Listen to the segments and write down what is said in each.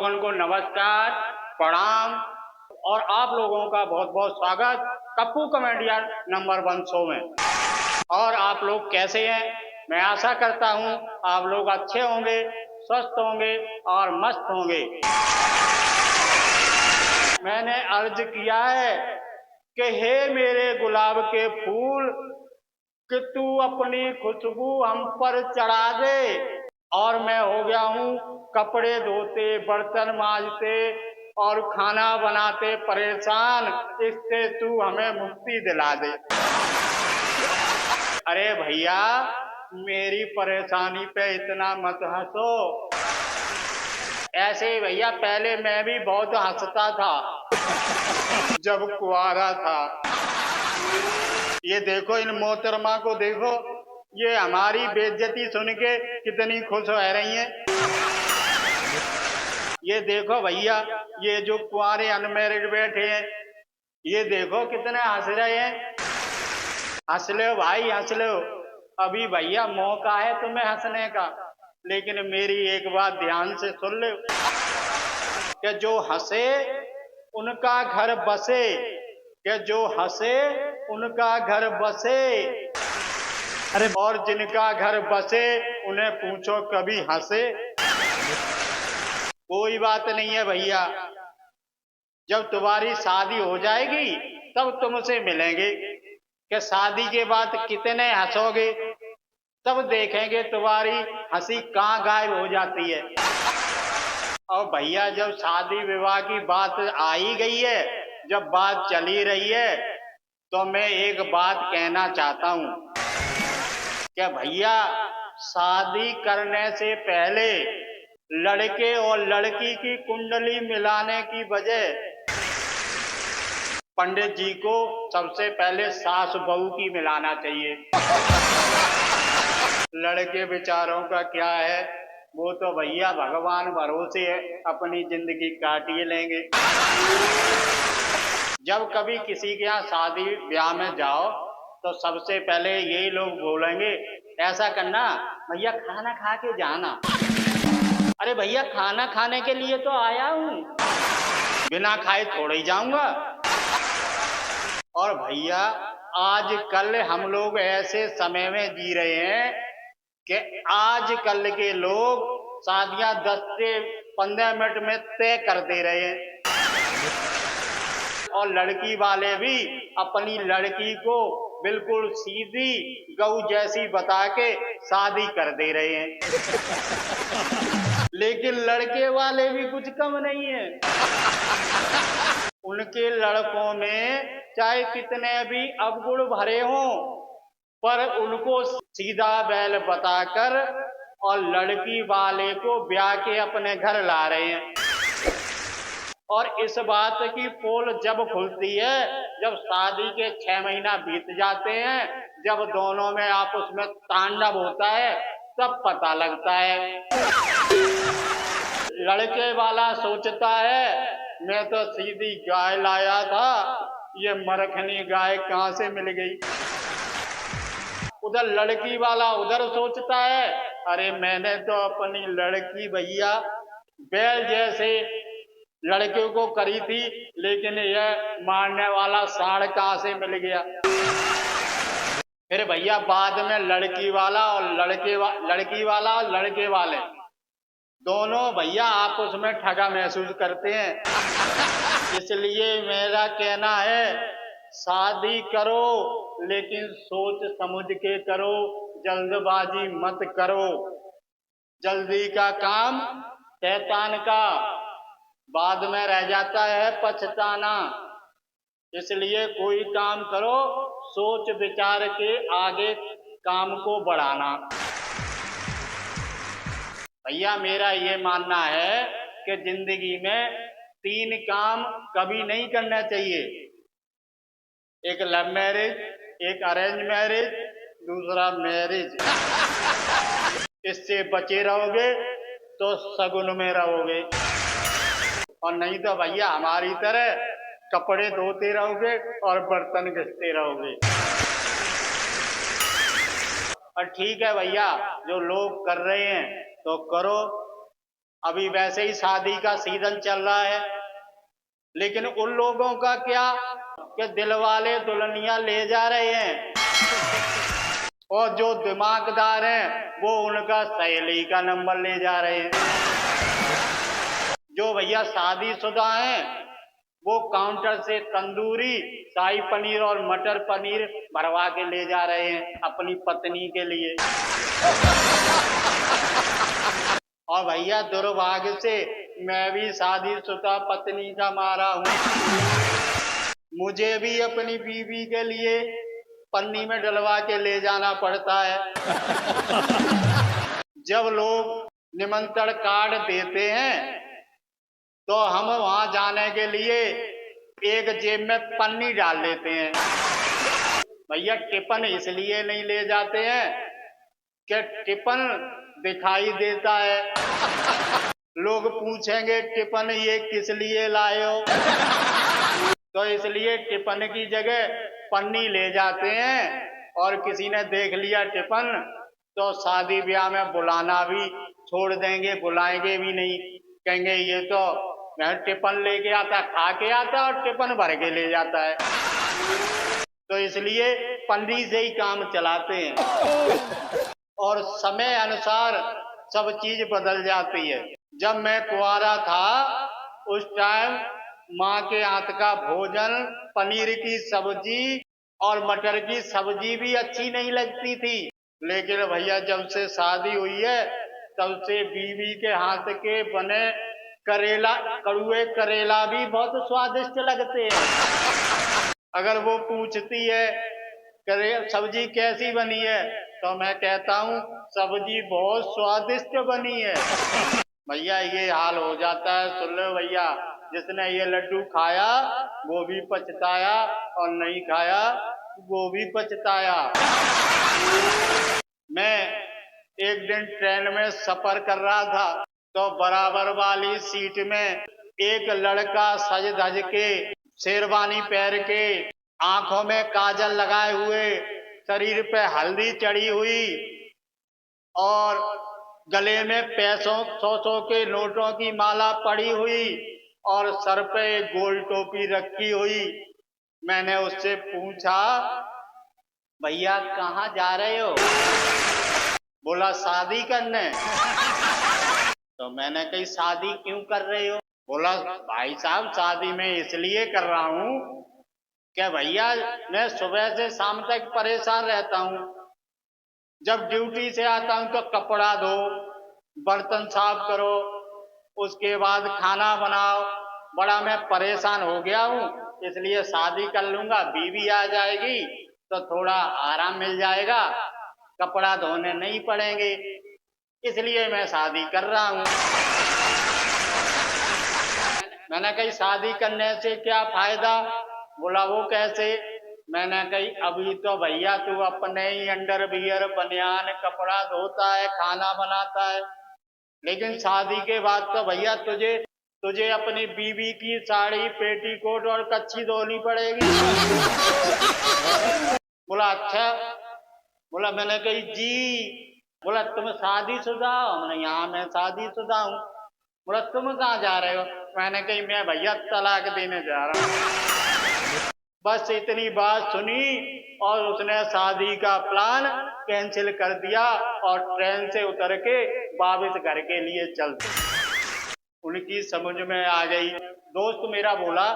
लोगों को नमस्कार, प्रणाम और आप लोगों का बहुत बहुत स्वागत कप्पू कॉमेडियन नंबर 1 शो में। और आप लोग कैसे हैं? मैं आशा करता हूं आप लोग अच्छे होंगे, स्वस्थ होंगे और मस्त होंगे। मैंने अर्ज किया है कि हे मेरे गुलाब के फूल, कि तू अपनी खुशबू हम पर चढ़ा दे। और मैं हो गया हूँ कपड़े धोते, बर्तन मांजते और खाना बनाते परेशान, इससे तू हमें मुक्ति दिला दे। अरे भैया, मेरी परेशानी पे इतना मत हंसो। ऐसे ही भैया पहले मैं भी बहुत हंसता था जब कुआरा था। ये देखो, इन मोहतरमा को देखो, ये हमारी बेइज्जती सुन के कितनी खुश हो रही हैं। ये देखो भैया, ये जो कुंवारे अनमैरिड बैठे हैं, ये देखो कितने हंस रहे हैं। हंस लो भाई, हंस लो। अभी भैया मौका है तुम्हें हंसने का, लेकिन मेरी एक बात ध्यान से सुन लो कि जो हंसे उनका घर बसे, कि जो हंसे उनका घर बसे। अरे और जिनका घर बसे उन्हें पूछो कभी हंसे? कोई बात नहीं है भैया, जब तुम्हारी शादी हो जाएगी तब तुमसे मिलेंगे कि शादी के बाद कितने हंसोगे, तब देखेंगे तुम्हारी हंसी कहाँ गायब हो जाती है। और भैया जब शादी विवाह की बात आ ही गई है, जब बात चली रही है, तो मैं एक बात कहना चाहता हूँ कि भैया शादी करने से पहले लड़के और लड़की की कुंडली मिलाने की बजाय पंडित जी को सबसे पहले सास बहू की मिलाना चाहिए। लड़के बेचारों का क्या है, वो तो भैया भगवान भरोसे है, अपनी जिंदगी काट ही लेंगे। जब कभी किसी के यहाँ शादी ब्याह में जाओ तो सबसे पहले यही लोग बोलेंगे, ऐसा करना भैया खाना खा के जाना। अरे भैया खाना खाने के लिए तो आया हूँ, बिना खाए थोड़ा ही जाऊंगा। और भैया आजकल हम लोग ऐसे समय में जी रहे हैं कि आजकल के लोग शादियां 10 से 15 मिनट में तय कर दे रहे हैं। और लड़की वाले भी अपनी लड़की को बिल्कुल सीधी गऊ जैसी बता के शादी कर दे रहे हैं। लेकिन लड़के वाले भी कुछ कम नहीं है। उनके लड़कों में चाहे कितने भी अवगुण भरे हों, पर उनको सीधा बैल बताकर और लड़की वाले को ब्याह के अपने घर ला रहे हैं। और इस बात की पोल जब खुलती है, जब शादी के 6 महीना बीत जाते हैं, जब दोनों में आपस में तांडव होता है, तब पता लगता है। लड़के वाला सोचता है मैं तो सीधी गाय लाया था, ये मरखनी गाय कहाँ से मिल गई। उधर लड़की वाला उधर सोचता है, अरे मैंने तो अपनी लड़की भैया बैल जैसे लड़के को करी थी, लेकिन यह मारने वाला सांड कहाँ से मिल गया। फिर भैया बाद में लड़की वाला और लड़की वाला और लड़के वाले दोनों भैया आपस में ठगा महसूस करते हैं। इसलिए मेरा कहना है, शादी करो लेकिन सोच समझ के करो, जल्दबाजी मत करो। जल्दी का काम शैतान का, बाद में रह जाता है पछताना। इसलिए कोई काम करो सोच विचार के आगे काम को बढ़ाना। भैया मेरा ये मानना है कि जिंदगी में 3 काम कभी नहीं करना चाहिए। एक लव मैरिज, एक अरेंज मैरिज, दूसरा मैरिज। इससे बचे रहोगे तो सगुन में रहोगे, और नहीं तो भैया हमारी तरह कपड़े धोते रहोगे और बर्तन घिसते रहोगे। और ठीक है भैया, जो लोग कर रहे हैं तो करो, अभी वैसे ही शादी का सीजन चल रहा है, लेकिन उन लोगों का क्या कि दिल वाले दुल्हनियां ले जा रहे हैं, और जो दिमागदार हैं वो उनका सहेली का नंबर ले जा रहे हैं। जो भैया शादीशुदा हैं वो काउंटर से तंदूरी, शाही पनीर और मटर पनीर भरवा के ले जा रहे हैं अपनी पत्नी के लिए। और भैया दुर्भाग्य से मैं भी शादीशुदा पत्नी का मारा हूं, मुझे भी अपनी बीवी के लिए पन्नी में डलवा के ले जाना पड़ता है। जब लोग निमंत्रण कार्ड देते हैं तो हम वहां जाने के लिए एक जेब में पन्नी डाल लेते हैं। भैया टिफिन इसलिए नहीं ले जाते हैं कि टिफिन दिखाई देता है, लोग पूछेंगे टिफिन ये किस लिए लाए हो, तो इसलिए टिफिन की जगह पन्नी ले जाते हैं। और किसी ने देख लिया टिफिन तो शादी ब्याह में बुलाना भी छोड़ देंगे, बुलाएंगे भी नहीं, कहेंगे ये तो मैं टिफिन लेके आता, खा के आता और टिफिन भर के ले जाता है। तो इसलिए पन्नी से ही काम चलाते हैं। और समय अनुसार सब चीज बदल जाती है। जब मैं कुंवारा था उस टाइम माँ के हाथ का भोजन, पनीर की सब्जी और मटर की सब्जी भी अच्छी नहीं लगती थी, लेकिन भैया जब से शादी हुई है तब से बीवी के हाथ के बने करेला, कड़ुए करेला भी बहुत स्वादिष्ट लगते हैं। अगर वो पूछती है सब्जी कैसी बनी है तो मैं कहता हूँ सब्जी बहुत स्वादिष्ट बनी है। भैया ये हाल हो जाता है। सुन लो भैया, जिसने ये लड्डू खाया वो भी पछताया और नहीं खाया वो भी पछताया। मैं एक दिन ट्रेन में सफर कर रहा था तो बराबर वाली सीट में एक लड़का सज धज के, शेरवानी पहन के, आंखों में काजल लगाए हुए, शरीर पे हल्दी चढ़ी हुई और गले में पैसों 100 के नोटों की माला पड़ी हुई और सर पे एक गोल टोपी रखी हुई। मैंने उससे पूछा भैया कहाँ जा रहे हो? बोला शादी करने। तो मैंने कही शादी क्यों कर रहे हो? बोला भाई साहब शादी में इसलिए कर रहा हूँ कि भैया मैं सुबह से शाम तक परेशान रहता हूँ, जब ड्यूटी से आता हूँ तो कपड़ा धो, बर्तन साफ करो, उसके बाद खाना बनाओ, बड़ा मैं परेशान हो गया हूँ, इसलिए शादी कर लूंगा, बीवी आ जाएगी तो थोड़ा आराम मिल जाएगा, कपड़ा धोने नहीं पड़ेंगे, इसलिए मैं शादी कर रहा हूँ। मैंने कही शादी करने से क्या फायदा? बोला वो कैसे? मैंने कही अभी तो भैया तू अपने ही अंडरवियर बनियान कपड़ा धोता है, खाना बनाता है, लेकिन शादी के बाद तो भैया तुझे अपनी बीवी की साड़ी, पेटीकोट और कच्छी धोनी पड़ेगी। बोला अच्छा। बोला मैंने कही जी। बोला तुम शादीशुदा हो? मैंने यहाँ मैं शादीशुदा हूँ। बोला तुम कहाँ जा रहे हो? मैंने कही मैं भैया तलाक देने जा रहा हूँ। बस इतनी बात सुनी और उसने शादी का प्लान कैंसिल कर दिया और ट्रेन से उतर के वापस घर के लिए चल दी। उनकी समझ में आ गई। दोस्त मेरा बोला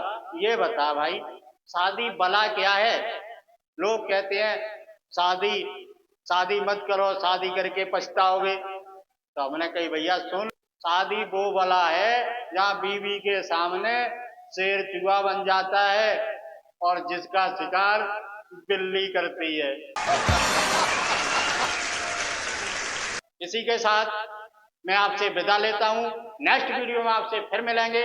ये बता भाई शादी भला क्या है? लोग कहते हैं शादी मत करो, शादी करके पछताओगे। तो हमने कही भैया सुन, शादी वो भला है जहाँ बीवी के सामने शेर चूहा बन जाता है और जिसका शिकार बिल्ली करती है। इसी के साथ मैं आपसे विदा लेता हूँ। नेक्स्ट वीडियो में आपसे फिर मिलेंगे।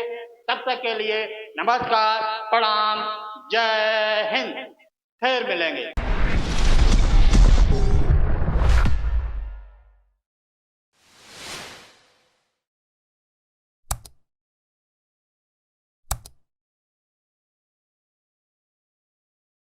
तब तक के लिए नमस्कार, प्रणाम, जय हिंद। फिर मिलेंगे।